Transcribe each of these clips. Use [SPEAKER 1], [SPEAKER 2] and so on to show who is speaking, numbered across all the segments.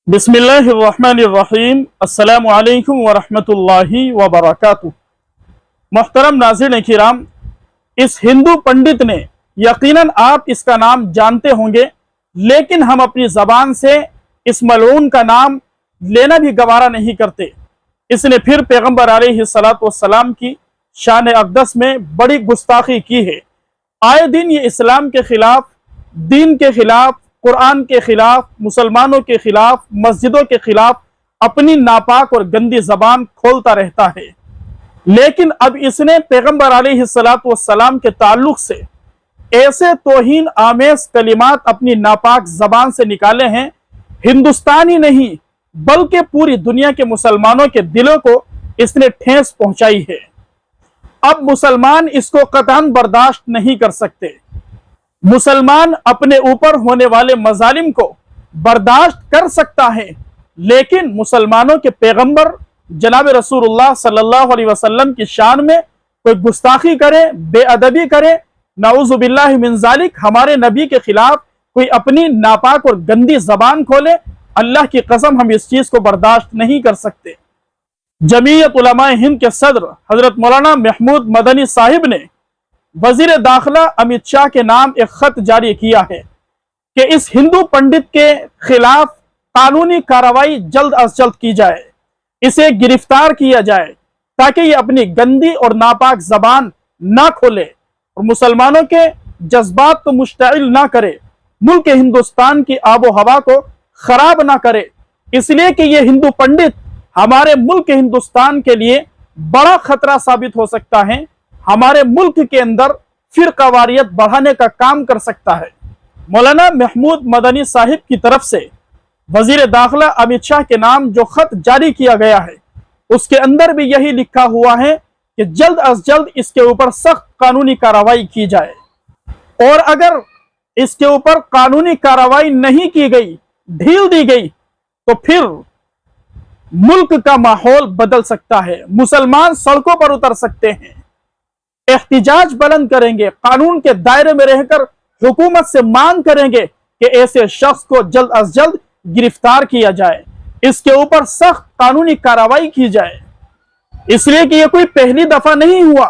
[SPEAKER 1] बिस्मिल्लाहिर्रहमानिर्रहीम अस्सलामु अलैकुम वरहमतुल्लाहि वबरकातुहू। मोहतरम नाज़रीन किराम, इस हिंदू पंडित ने, यकीनन आप इसका नाम जानते होंगे, लेकिन हम अपनी ज़बान से इस मलऊन का नाम लेना भी गवारा नहीं करते। इसने फिर पैगम्बर अलैहिस्सलातु वस्सलाम की शान अक़दस में बड़ी गुस्ताखी की है। आए दिन ये इस्लाम के खिलाफ, दीन के खिलाफ, कुरान के खिलाफ, मुसलमानों के खिलाफ, मस्जिदों के खिलाफ अपनी नापाक और गंदी जबान खोलता रहता है। लेकिन अब इसने पैगम्बर अलैहिस्सलातु वस्सलाम के ताल्लुक से ऐसे तौहीन आमेज कलिमात अपनी नापाक जबान से निकाले हैं, हिंदुस्तान ही नहीं बल्कि पूरी दुनिया के मुसलमानों के दिलों को इसने ठेस पहुंचाई है। अब मुसलमान इसको कतई बर्दाश्त नहीं कर सकते। मुसलमान अपने ऊपर होने वाले मजालिम को बर्दाश्त कर सकता है, लेकिन मुसलमानों के पैगंबर जनाब रसूलुल्लाह सल्लल्लाहु अलैहि वसल्लम की शान में कोई गुस्ताखी करे, बेअदबी करे, नाउज़ु बिल्लाहि मिन ज़ालिक, हमारे नबी के खिलाफ कोई अपनी नापाक और गंदी जबान खोले, अल्लाह की कसम हम इस चीज को बर्दाश्त नहीं कर सकते। जमीयत उलमाए हिंद के सदर हजरत मौलाना महमूद मदनी साहिब ने वजीर दाखिला अमित शाह के नाम एक खत जारी किया है कि इस हिंदू पंडित के खिलाफ कानूनी कार्रवाई जल्द अज जल्द की जाए, इसे गिरफ्तार किया जाए ताकि ये अपनी गंदी और नापाक जबान ना खोले और मुसलमानों के जज्बात को मुश्तइल ना करे, मुल्क हिंदुस्तान की आबो हवा को खराब ना करे। इसलिए कि ये हिंदू पंडित हमारे मुल्क हिंदुस्तान के लिए बड़ा खतरा साबित हो सकता है, हमारे मुल्क के अंदर फिरकावारियत बढ़ाने का काम कर सकता है। मौलाना महमूद मदनी साहिब की तरफ से वजीर दाखिला अमित शाह के नाम जो खत जारी किया गया है, उसके अंदर भी यही लिखा हुआ है कि जल्द अज जल्द इसके ऊपर सख्त कानूनी कार्रवाई की जाए, और अगर इसके ऊपर कानूनी कार्रवाई नहीं की गई, ढील दी गई, तो फिर मुल्क का माहौल बदल सकता है, मुसलमान सड़कों पर उतर सकते हैं, एहतिजाज बुलंद करेंगे, कानून के दायरे में रहकर हुकूमत से मांग करेंगे कि ऐसे शख्स को जल्द अज जल्द गिरफ्तार किया जाए, इसके ऊपर सख्त कानूनी कार्रवाई की जाए। इसलिए कि यह कोई पहली दफा नहीं हुआ,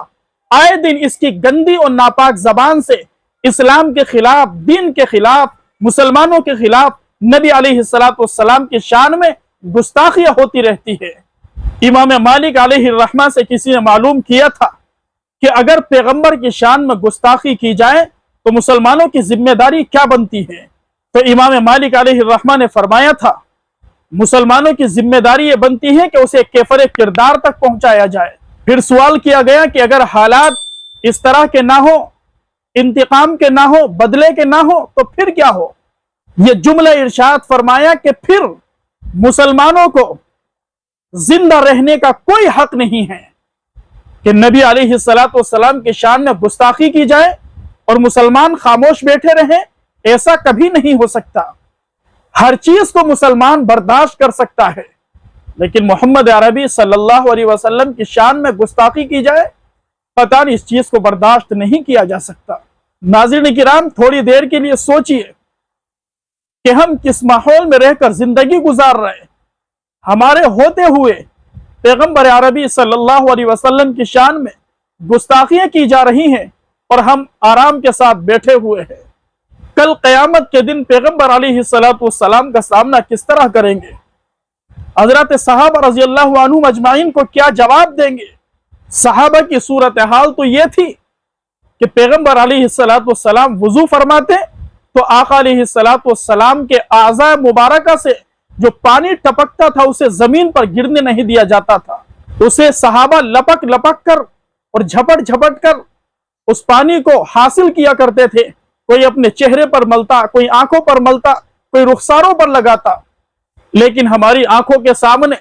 [SPEAKER 1] आए दिन इसकी गंदी और नापाक जबान से इस्लाम के खिलाफ, दीन के खिलाफ, मुसलमानों के खिलाफ, नबी अलैहिस्सलातु वस्सलाम की शान में गुस्ताखियां होती रहती है। इमाम मालिक अलैहिर्रहमा से किसी ने मालूम किया था कि अगर पैगंबर की शान में गुस्ताखी की जाए तो मुसलमानों की जिम्मेदारी क्या बनती है, तो इमाम मालिक अलैहिर्रहमा ने फरमाया था, मुसलमानों की जिम्मेदारी ये बनती है कि उसे केफर किरदार तक पहुंचाया जाए। फिर सवाल किया गया कि अगर हालात इस तरह के ना हो, इंतकाम के ना हो, बदले के ना हो, तो फिर क्या हो? ये जुमला इरशाद फरमाया कि फिर मुसलमानों को जिंदा रहने का कोई हक नहीं है कि नबी अलैहिस्सलातु वस्सलाम की शान में गुस्ताखी की जाए और मुसलमान खामोश बैठे रहें, ऐसा कभी नहीं हो सकता। हर चीज को मुसलमान बर्दाश्त कर सकता है, लेकिन मोहम्मद अरबी सल्लल्लाहु अलैहि वसल्लम की शान में गुस्ताखी की जाए, पता नहीं, इस चीज को बर्दाश्त नहीं किया जा सकता। नाज़रीन किराम, थोड़ी देर के लिए सोचिए कि हम किस माहौल में रहकर जिंदगी गुजार रहे हैं। हमारे होते हुए पैगंबर अरबी सल्लल्लाहु अलैहि वसल्लम की शान में गुस्ताखियां की जा रही हैं और हम आराम के साथ बैठे हुए हैं। कल क़यामत के दिन पैगंबर अलैहिस्सलातु वस्सलाम का सामना किस तरह करेंगे? हज़रत सहाबा रज़ियल्लाहु अन्हुम अजमाइन को क्या जवाब देंगे? सहाबा की सूरत हाल तो ये थी कि पैगंबर अलैहिस्सलातु वस्सलाम वुजू फरमाते तो आका अलैहिस्सलातु वस्सलाम के आज़ा मुबारका से जो पानी टपकता था उसे जमीन पर गिरने नहीं दिया जाता था, उसे सहाबा लपक लपक कर और झपट झपट कर उस पानी को हासिल किया करते थे। कोई अपने चेहरे पर मलता, कोई आंखों पर मलता, कोई रुखसारों पर लगाता। लेकिन हमारी आंखों के सामने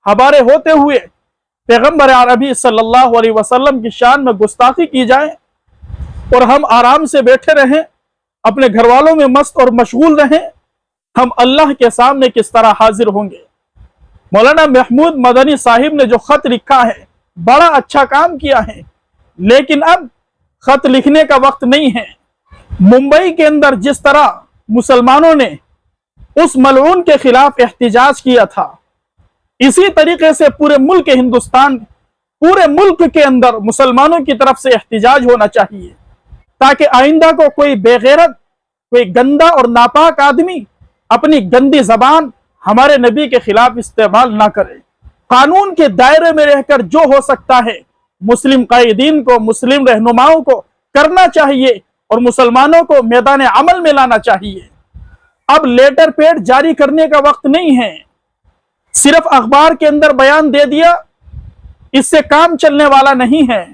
[SPEAKER 1] हमारे होते हुए पैगंबर अरबी सल्लल्लाहु अलैहि वसल्लम की शान में गुस्ताखी की जाए और हम आराम से बैठे रहें, अपने घर वालों में मस्त और मशगूल रहें, हम अल्लाह के सामने किस तरह हाजिर होंगे? मौलाना महमूद मदनी साहिब ने जो खत लिखा है, बड़ा अच्छा काम किया है, लेकिन अब खत लिखने का वक्त नहीं है। मुंबई के अंदर जिस तरह मुसलमानों ने उस मलऊन के खिलाफ एहतिजाज किया था। इसी तरीके से पूरे मुल्क हिंदुस्तान, पूरे मुल्क के अंदर मुसलमानों की तरफ से एहतिजाज होना चाहिए, ताकि आइंदा को कोई बेगैरत, कोई गंदा और नापाक आदमी अपनी गंदी जबान हमारे नबी के खिलाफ इस्तेमाल ना करे। कानून के दायरे में रहकर जो हो सकता है मुस्लिम कायदीन को, मुस्लिम रहनुमाओं को करना चाहिए और मुसलमानों को मैदान अमल में लाना चाहिए। अब लेटर पैड जारी करने का वक्त नहीं है, सिर्फ अखबार के अंदर बयान दे दिया, इससे काम चलने वाला नहीं है।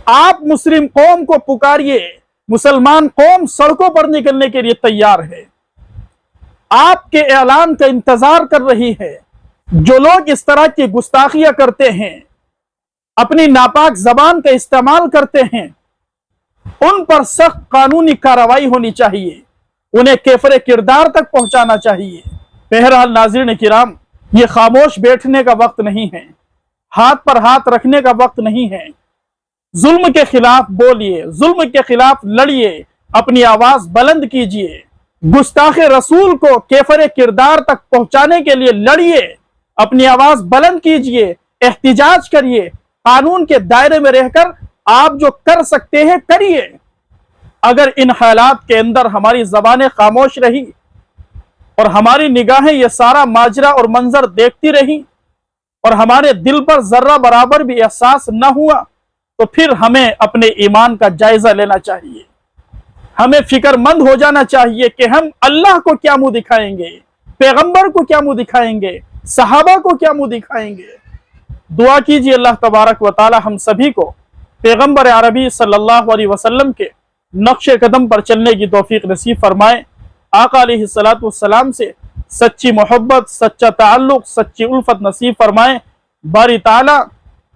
[SPEAKER 1] आप मुस्लिम कौम को पुकारिए, मुसलमान कौम सड़कों पर निकलने के लिए तैयार है, आपके ऐलान का इंतजार कर रही है। जो लोग इस तरह की गुस्ताखियां करते हैं, अपनी नापाक जबान का इस्तेमाल करते हैं, उन पर सख्त कानूनी कार्रवाई होनी चाहिए, उन्हें केफरे किरदार तक पहुंचाना चाहिए। बहरहाल नाज़रीन किराम, ये खामोश बैठने का वक्त नहीं है, हाथ पर हाथ रखने का वक्त नहीं है। जुल्म के खिलाफ बोलिए, जुल्म के खिलाफ लड़िए, अपनी आवाज बुलंद कीजिए, गुस्ताखे रसूल को केफरे किरदार तक पहुंचाने के लिए लड़िए, अपनी आवाज बुलंद कीजिए, एहतिजाज करिए। कानून के दायरे में रहकर आप जो कर सकते हैं करिए। अगर इन हालात के अंदर हमारी जबानें खामोश रही और हमारी निगाहें ये सारा माजरा और मंजर देखती रही और हमारे दिल पर जर्रा बराबर भी एहसास न हुआ, तो फिर हमें अपने ईमान का जायजा लेना चाहिए। हमें फिक्रमंद हो जाना चाहिए कि हम अल्लाह को क्या मुंह दिखाएंगे, पैगंबर को क्या मुंह दिखाएंगे, सहाबा को क्या मुंह दिखाएंगे। दुआ कीजिए अल्लाह तबारक व तआला हम सभी को पैगंबर अरबी सल्लल्लाहु अलैहि वसल्लम के नक्शे कदम पर चलने की तौफीक नसीब फरमाए। आका अलैहिस्सलातु वस्सलाम से सच्ची मोहब्बत, सच्चा ताल्लुक, सच्ची उल्फत नसीब फरमाए। बारी ताला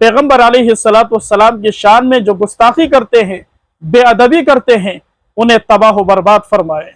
[SPEAKER 1] पैगंबर अलैहिस्सलातु वस्सलाम की शान में जो गुस्ताखी करते हैं, बेअदबी करते हैं, उन्हें तबाह व बर्बाद फरमाए।